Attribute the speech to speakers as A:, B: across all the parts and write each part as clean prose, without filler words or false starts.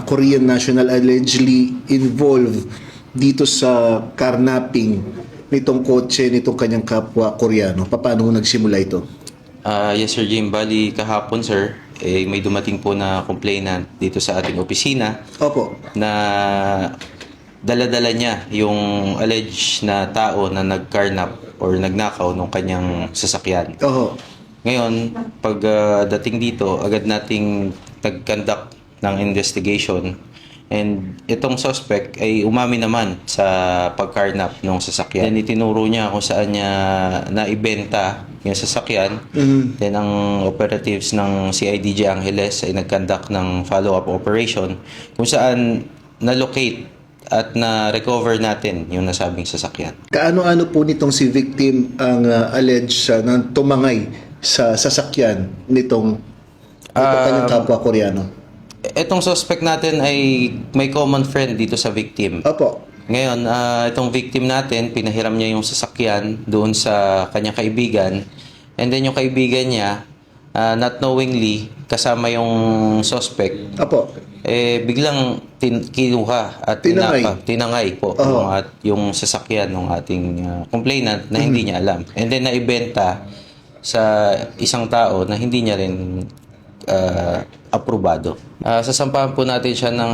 A: Korean national allegedly involved dito sa carnapping nitong kotse nitong kanyang kapwa Koreano. Paano nagsimula ito?
B: Yes, Sir Jim. Bali, kahapon, sir, may dumating po na complainant dito sa ating opisina
A: Opo.
B: na dala-dala niya yung alleged na tao na nag-carnap or nagnakaw ng kanyang sasakyan.
A: Oho.
B: Ngayon, pag dating dito, agad nating nag-conduct ng investigation. And itong suspect ay umamin naman sa pag-carnap ng sasakyan. Then itinuro niya kung saan niya naibenta yung sasakyan. Then ang operatives ng CIDG Angeles ay nag-conduct ng follow-up operation kung saan na-locate at na-recover natin yung nasabing sasakyan.
A: Kaano-ano po nitong si victim ang alleged na tumangay sa sasakyan nitong kanyang kapwa Koreano?
B: Itong suspect natin ay may common friend dito sa victim.
A: Opo.
B: Ngayon, itong victim natin, pinahiram niya yung sasakyan doon sa kanyang kaibigan. And then yung kaibigan niya, not knowingly, kasama yung suspect,
A: Opo.
B: biglang kinuha at tinangay po yung sasakyan ng ating complainant na hindi niya alam. And then naibenta sa isang tao na hindi niya rin aprobado. Sasampahan po natin siya ng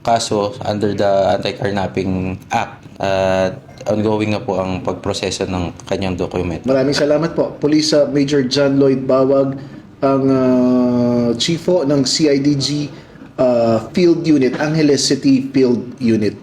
B: kaso under the Anti-Carnapping Act at ongoing na po ang pagproseso ng kanyang dokumento.
A: Maraming salamat po. Police Major John Lloyd Bawag, ang chief ng CIDG Field Unit, Angeles City Field Unit.